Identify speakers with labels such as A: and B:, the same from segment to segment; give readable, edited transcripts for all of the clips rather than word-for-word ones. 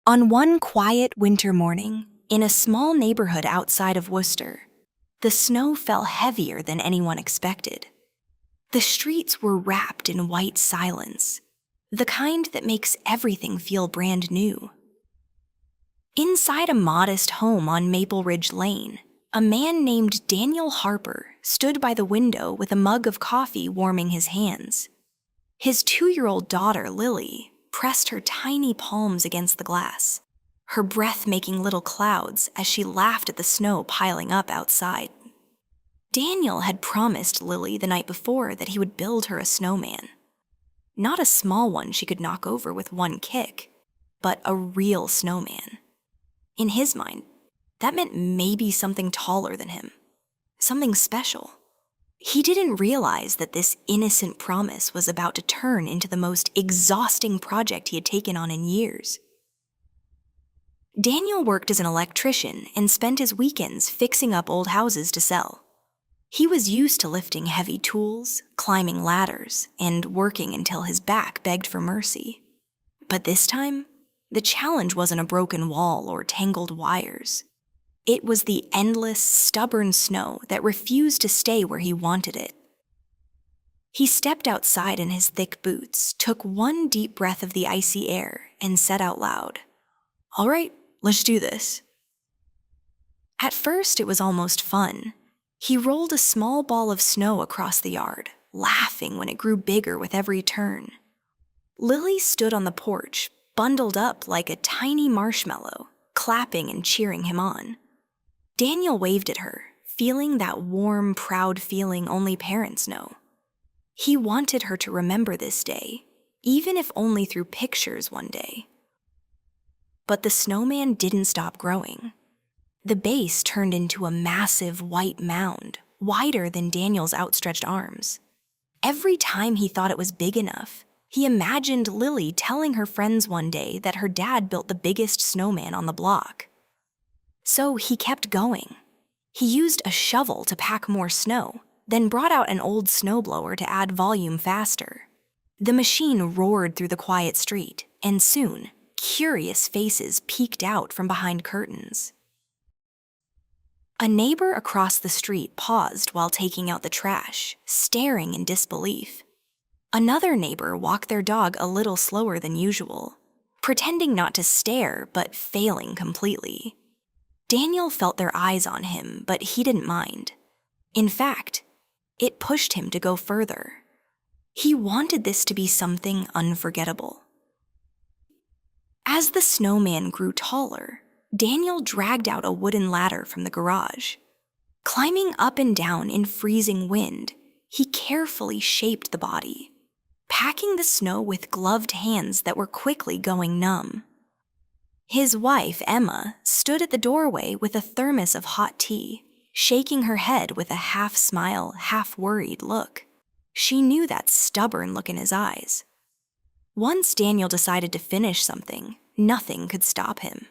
A: On one quiet winter morning, in a small neighborhood outside of Worcester, the snow fell heavier than anyone expected. The streets were wrapped in white silence, the kind that makes everything feel brand new. Inside a modest home on Maple Ridge Lane, a man named Daniel Harper stood by the window with a mug of coffee warming his hands. His 2-year-old daughter, Lily, pressed her tiny palms against the glass, her breath making little clouds as she laughed at the snow piling up outside. Daniel had promised Lily the night before that he would build her a snowman. Not a small one she could knock over with one kick, but a real snowman. In his mind, that meant maybe something taller than him, something special. He didn't realize that this innocent promise was about to turn into the most exhausting project he had taken on in years. Daniel worked as an electrician and spent his weekends fixing up old houses to sell. He was used to lifting heavy tools, climbing ladders, and working until his back begged for mercy. But this time, the challenge wasn't a broken wall or tangled wires. It was the endless, stubborn snow that refused to stay where he wanted it. He stepped outside in his thick boots, took one deep breath of the icy air, and said out loud, "All right, let's do this." At first, it was almost fun. He rolled a small ball of snow across the yard, laughing when it grew bigger with every turn. Lily stood on the porch, bundled up like a tiny marshmallow, clapping and cheering him on. Daniel waved at her, feeling that warm, proud feeling only parents know. He wanted her to remember this day, even if only through pictures one day. But the snowman didn't stop growing. The base turned into a massive white mound, wider than Daniel's outstretched arms. Every time he thought it was big enough, he imagined Lily telling her friends one day that her dad built the biggest snowman on the block. So he kept going. He used a shovel to pack more snow, then brought out an old snowblower to add volume faster. The machine roared through the quiet street, and soon, curious faces peeked out from behind curtains. A neighbor across the street paused while taking out the trash, staring in disbelief. Another neighbor walked their dog a little slower than usual, pretending not to stare but failing completely. Daniel felt their eyes on him, but he didn't mind. In fact, it pushed him to go further. He wanted this to be something unforgettable. As the snowman grew taller, Daniel dragged out a wooden ladder from the garage. Climbing up and down in freezing wind, he carefully shaped the body, packing the snow with gloved hands that were quickly going numb. His wife, Emma, stood at the doorway with a thermos of hot tea, shaking her head with a half-smile, half-worried look. She knew that stubborn look in his eyes. Once Daniel decided to finish something, nothing could stop him.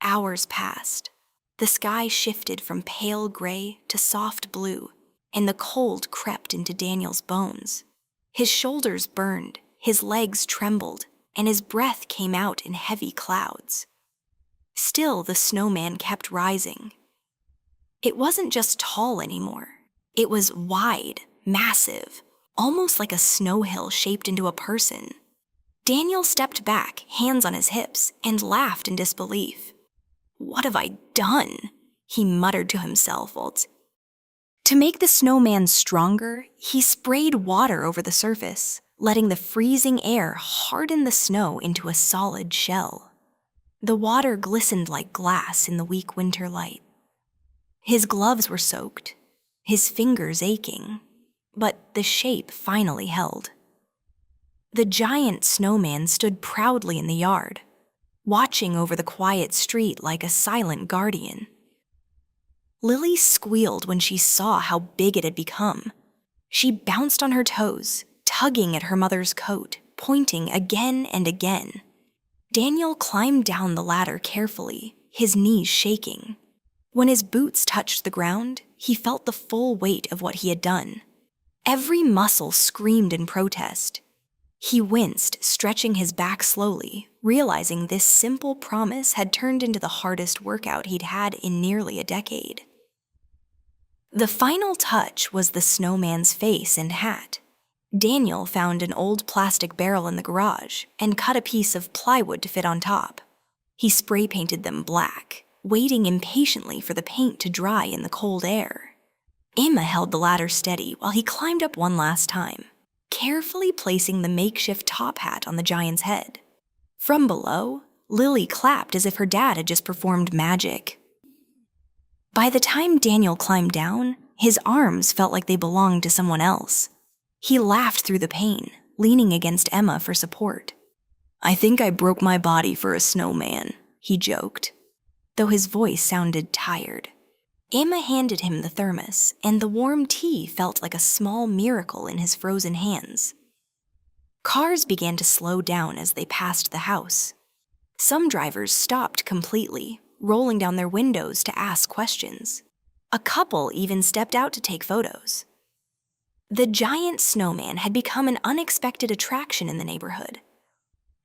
A: Hours passed. The sky shifted from pale gray to soft blue, and the cold crept into Daniel's bones. His shoulders burned, his legs trembled, and his breath came out in heavy clouds. Still, the snowman kept rising. It wasn't just tall anymore. It was wide, massive, almost like a snow hill shaped into a person. Daniel stepped back, hands on his hips, and laughed in disbelief. "What have I done?" he muttered to himself. To make the snowman stronger, he sprayed water over the surface, letting the freezing air harden the snow into a solid shell. The water glistened like glass in the weak winter light. His gloves were soaked, his fingers aching, but the shape finally held. The giant snowman stood proudly in the yard, watching over the quiet street like a silent guardian. Lily squealed when she saw how big it had become. She bounced on her toes, tugging at her mother's coat, pointing again and again. Daniel climbed down the ladder carefully, his knees shaking. When his boots touched the ground, he felt the full weight of what he had done. Every muscle screamed in protest. He winced, stretching his back slowly, realizing this simple promise had turned into the hardest workout he'd had in nearly a decade. The final touch was the snowman's face and hat. Daniel found an old plastic barrel in the garage and cut a piece of plywood to fit on top. He spray painted them black, waiting impatiently for the paint to dry in the cold air. Emma held the ladder steady while he climbed up one last time, carefully placing the makeshift top hat on the giant's head. From below, Lily clapped as if her dad had just performed magic. By the time Daniel climbed down, his arms felt like they belonged to someone else. He laughed through the pain, leaning against Emma for support. "I think I broke my body for a snowman," he joked, though his voice sounded tired. Emma handed him the thermos, and the warm tea felt like a small miracle in his frozen hands. Cars began to slow down as they passed the house. Some drivers stopped completely, rolling down their windows to ask questions. A couple even stepped out to take photos. The giant snowman had become an unexpected attraction in the neighborhood.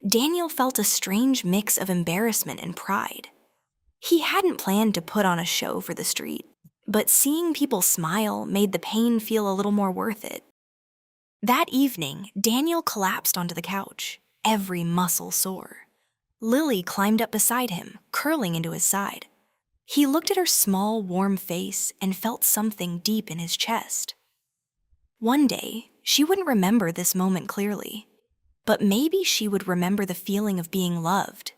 A: Daniel felt a strange mix of embarrassment and pride. He hadn't planned to put on a show for the street, but seeing people smile made the pain feel a little more worth it. That evening, Daniel collapsed onto the couch, every muscle sore. Lily climbed up beside him, curling into his side. He looked at her small, warm face and felt something deep in his chest. One day, she wouldn't remember this moment clearly, but maybe she would remember the feeling of being loved,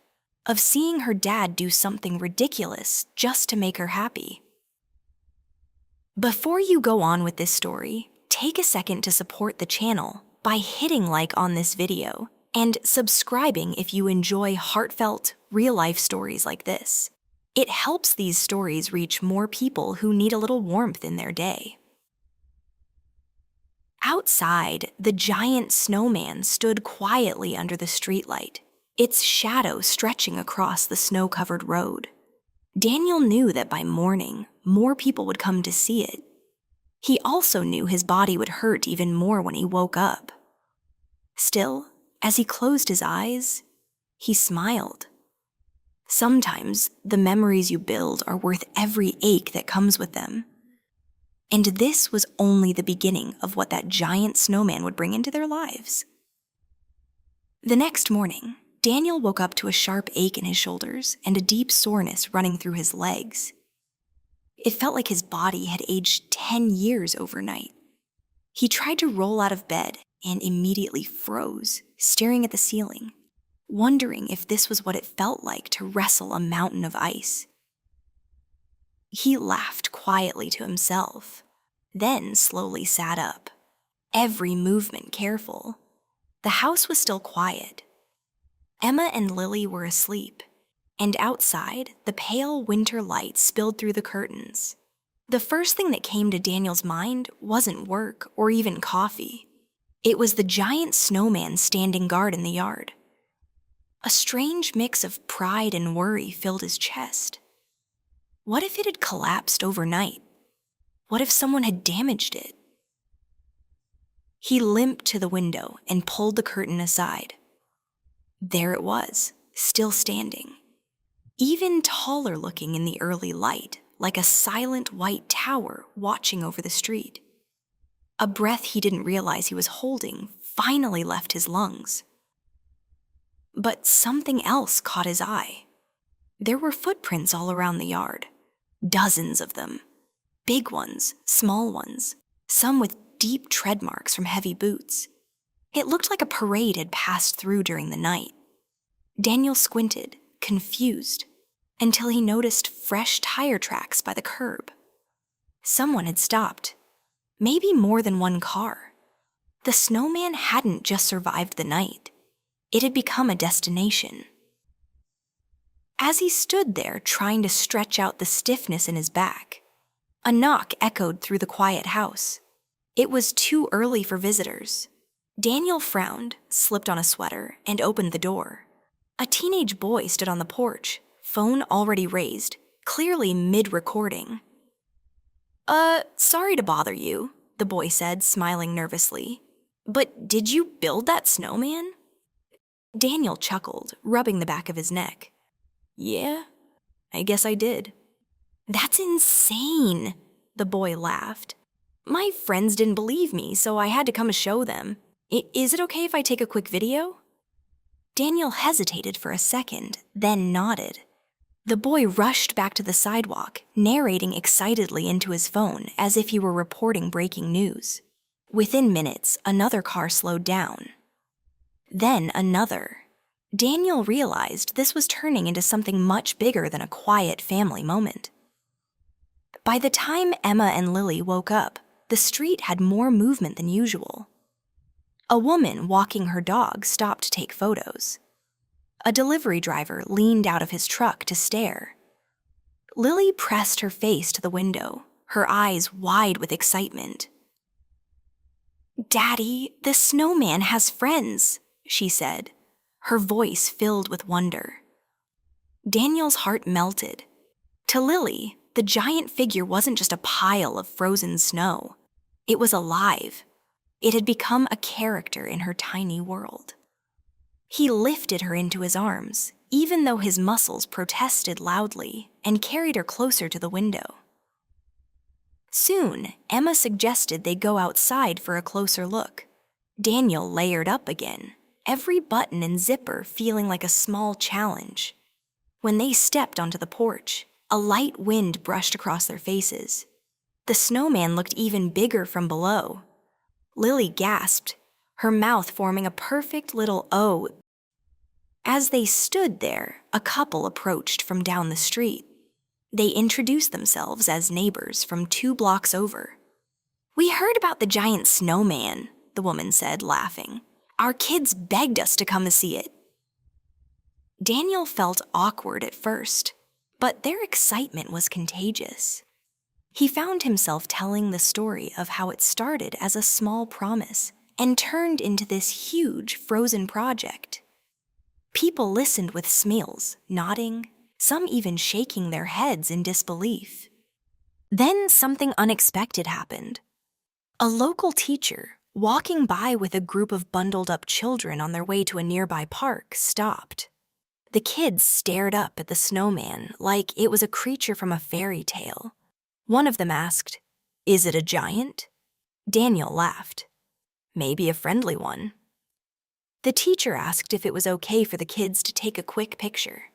A: of seeing her dad do something ridiculous just to make her happy. Before you go on with this story, take a second to support the channel by hitting like on this video and subscribing if you enjoy heartfelt, real-life stories like this. It helps these stories reach more people who need a little warmth in their day. Outside, the giant snowman stood quietly under the streetlight, its shadow stretching across the snow-covered road. Daniel knew that by morning, more people would come to see it. He also knew his body would hurt even more when he woke up. Still, as he closed his eyes, he smiled. Sometimes, the memories you build are worth every ache that comes with them. And this was only the beginning of what that giant snowman would bring into their lives. The next morning, Daniel woke up to a sharp ache in his shoulders and a deep soreness running through his legs. It felt like his body had aged 10 years overnight. He tried to roll out of bed and immediately froze, staring at the ceiling, wondering if this was what it felt like to wrestle a mountain of ice. He laughed quietly to himself, then slowly sat up, every movement careful. The house was still quiet. Emma and Lily were asleep, and outside, the pale winter light spilled through the curtains. The first thing that came to Daniel's mind wasn't work or even coffee. It was the giant snowman standing guard in the yard. A strange mix of pride and worry filled his chest. What if it had collapsed overnight? What if someone had damaged it? He limped to the window and pulled the curtain aside. There it was, still standing. Even taller looking in the early light, like a silent white tower watching over the street. A breath he didn't realize he was holding finally left his lungs. But something else caught his eye. There were footprints all around the yard. Dozens of them. Big ones, small ones, some with deep tread marks from heavy boots. It looked like a parade had passed through during the night. Daniel squinted, confused, until he noticed fresh tire tracks by the curb. Someone had stopped. Maybe more than one car. The snowman hadn't just survived the night. It had become a destination. As he stood there trying to stretch out the stiffness in his back, a knock echoed through the quiet house. It was too early for visitors. Daniel frowned, slipped on a sweater, and opened the door. A teenage boy stood on the porch, phone already raised, clearly mid-recording. Sorry to bother you," the boy said, smiling nervously. But did you build that snowman? Daniel chuckled, rubbing the back of his neck. Yeah, I guess I did. That's insane, the boy laughed. My friends didn't believe me, so I had to come show them. Is it okay if I take a quick video? Daniel hesitated for a second, then nodded. The boy rushed back to the sidewalk, narrating excitedly into his phone as if he were reporting breaking news. Within minutes, another car slowed down. Then another. Daniel realized this was turning into something much bigger than a quiet family moment. By the time Emma and Lily woke up, the street had more movement than usual. A woman walking her dog stopped to take photos. A delivery driver leaned out of his truck to stare. Lily pressed her face to the window, her eyes wide with excitement. "Daddy, the snowman has friends," she said, her voice filled with wonder. Daniel's heart melted. To Lily, the giant figure wasn't just a pile of frozen snow. It was alive. It had become a character in her tiny world. He lifted her into his arms, even though his muscles protested loudly, and carried her closer to the window. Soon, Emma suggested they go outside for a closer look. Daniel layered up again, every button and zipper feeling like a small challenge. When they stepped onto the porch, a light wind brushed across their faces. The snowman looked even bigger from below. Lily gasped, her mouth forming a perfect little O. As they stood there, a couple approached from down the street. They introduced themselves as neighbors from 2 blocks over. "We heard about the giant snowman," the woman said, laughing. "Our kids begged us to come and see it." Daniel felt awkward at first, but their excitement was contagious. He found himself telling the story of how it started as a small promise and turned into this huge frozen project. People listened with smiles, nodding, some even shaking their heads in disbelief. Then something unexpected happened. A local teacher, walking by with a group of bundled-up children on their way to a nearby park, stopped. The kids stared up at the snowman like it was a creature from a fairy tale. One of them asked, "Is it a giant?" Daniel laughed. "Maybe a friendly one." The teacher asked if it was okay for the kids to take a quick picture.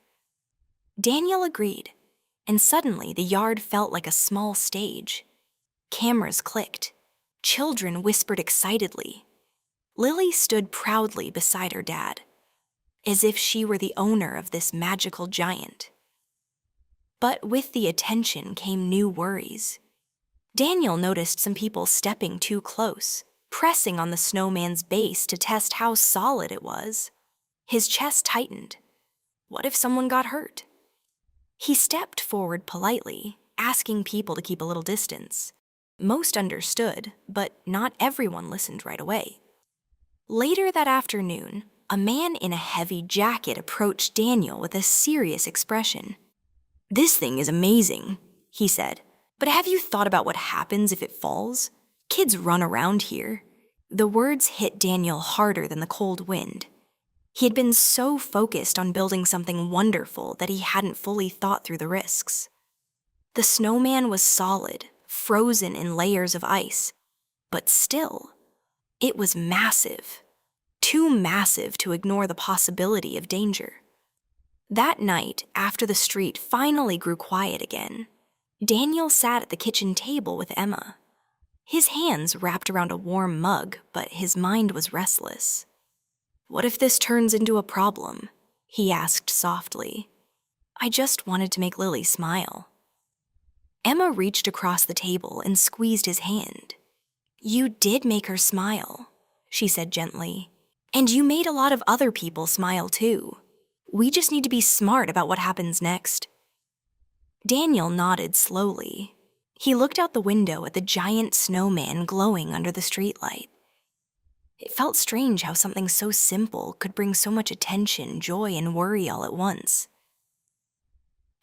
A: Daniel agreed, and suddenly the yard felt like a small stage. Cameras clicked. Children whispered excitedly. Lily stood proudly beside her dad, as if she were the owner of this magical giant. But with the attention came new worries. Daniel noticed some people stepping too close, pressing on the snowman's base to test how solid it was. His chest tightened. What if someone got hurt? He stepped forward politely, asking people to keep a little distance. Most understood, but not everyone listened right away. Later that afternoon, a man in a heavy jacket approached Daniel with a serious expression. "This thing is amazing," he said, "but have you thought about what happens if it falls? Kids run around here." The words hit Daniel harder than the cold wind. He had been so focused on building something wonderful that he hadn't fully thought through the risks. The snowman was solid, frozen in layers of ice, but still, it was massive. Too massive to ignore the possibility of danger. That night, after the street finally grew quiet again, Daniel sat at the kitchen table with Emma. His hands wrapped around a warm mug, but his mind was restless. "What if this turns into a problem?" he asked softly. "I just wanted to make Lily smile." Emma reached across the table and squeezed his hand. "You did make her smile," she said gently. "And you made a lot of other people smile too. We just need to be smart about what happens next." Daniel nodded slowly. He looked out the window at the giant snowman glowing under the streetlight. It felt strange how something so simple could bring so much attention, joy, and worry all at once.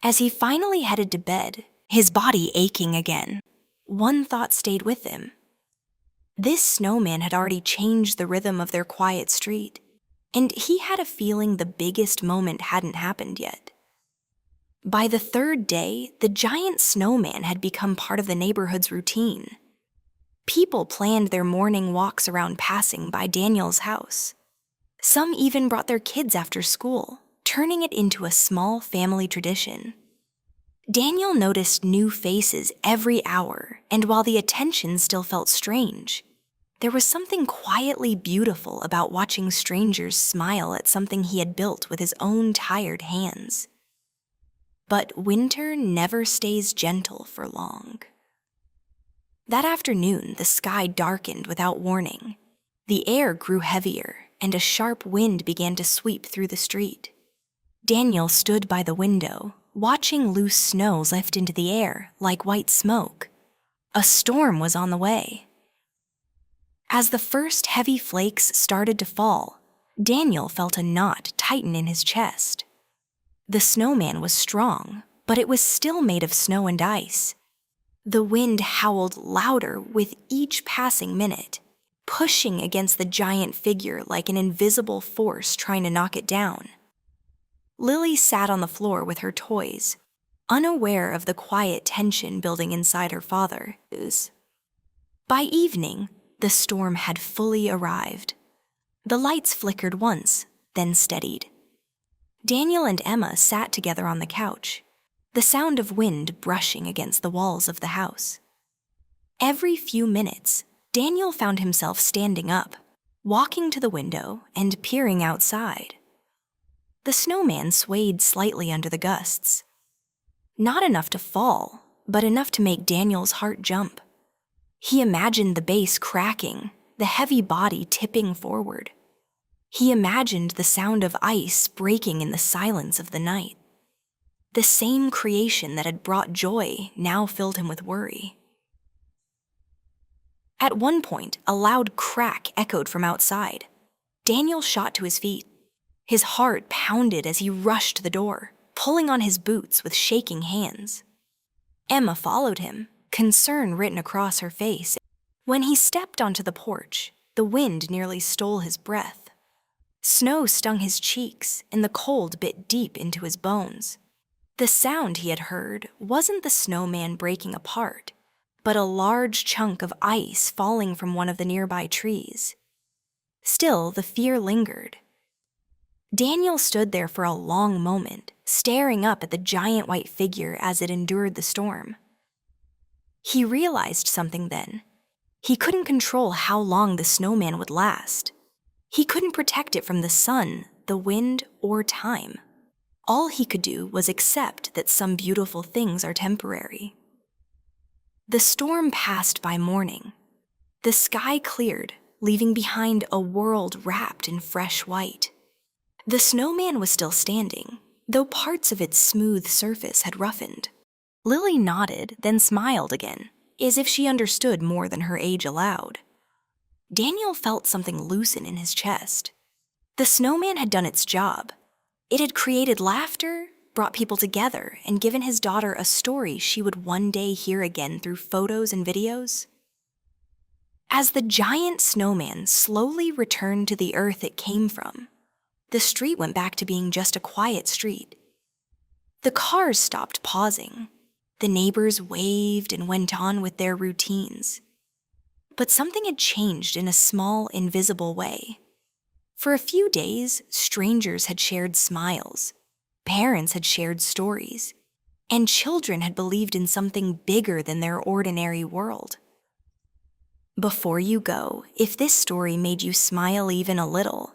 A: As he finally headed to bed, his body aching again, one thought stayed with him. This snowman had already changed the rhythm of their quiet street, and he had a feeling the biggest moment hadn't happened yet. By the third day, the giant snowman had become part of the neighborhood's routine. People planned their morning walks around passing by Daniel's house. Some even brought their kids after school, turning it into a small family tradition. Daniel noticed new faces every hour, and while the attention still felt strange, there was something quietly beautiful about watching strangers smile at something he had built with his own tired hands. But winter never stays gentle for long. That afternoon, the sky darkened without warning. The air grew heavier, and a sharp wind began to sweep through the street. Daniel stood by the window, watching loose snow lift into the air like white smoke. A storm was on the way. As the first heavy flakes started to fall, Daniel felt a knot tighten in his chest. The snowman was strong, but it was still made of snow and ice. The wind howled louder with each passing minute, pushing against the giant figure like an invisible force trying to knock it down. Lily sat on the floor with her toys, unaware of the quiet tension building inside her father. By evening, the storm had fully arrived. The lights flickered once, then steadied. Daniel and Emma sat together on the couch, the sound of wind brushing against the walls of the house. Every few minutes, Daniel found himself standing up, walking to the window and peering outside. The snowman swayed slightly under the gusts. Not enough to fall, but enough to make Daniel's heart jump. He imagined the base cracking, the heavy body tipping forward. He imagined the sound of ice breaking in the silence of the night. The same creation that had brought joy now filled him with worry. At one point, a loud crack echoed from outside. Daniel shot to his feet. His heart pounded as he rushed to the door, pulling on his boots with shaking hands. Emma followed him, concern written across her face. When he stepped onto the porch, the wind nearly stole his breath. Snow stung his cheeks, and the cold bit deep into his bones. The sound he had heard wasn't the snowman breaking apart, but a large chunk of ice falling from one of the nearby trees. Still, the fear lingered. Daniel stood there for a long moment, staring up at the giant white figure as it endured the storm. He realized something then. He couldn't control how long the snowman would last. He couldn't protect it from the sun, the wind, or time. All he could do was accept that some beautiful things are temporary. The storm passed by morning. The sky cleared, leaving behind a world wrapped in fresh white. The snowman was still standing, though parts of its smooth surface had roughened. Lily nodded, then smiled again, as if she understood more than her age allowed. Daniel felt something loosen in his chest. The snowman had done its job. It had created laughter, brought people together, and given his daughter a story she would one day hear again through photos and videos. As the giant snowman slowly returned to the earth it came from, the street went back to being just a quiet street. The cars stopped pausing. The neighbors waved and went on with their routines. But something had changed in a small, invisible way. For a few days, strangers had shared smiles, parents had shared stories, and children had believed in something bigger than their ordinary world. Before you go, if this story made you smile even a little,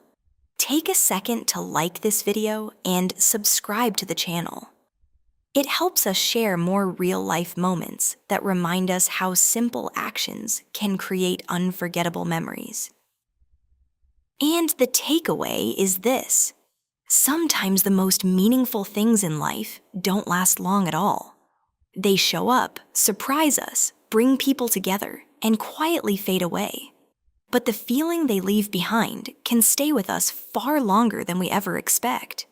A: take a second to like this video and subscribe to the channel. It helps us share more real-life moments that remind us how simple actions can create unforgettable memories. And the takeaway is this: sometimes the most meaningful things in life don't last long at all. They show up, surprise us, bring people together, and quietly fade away. But the feeling they leave behind can stay with us far longer than we ever expect.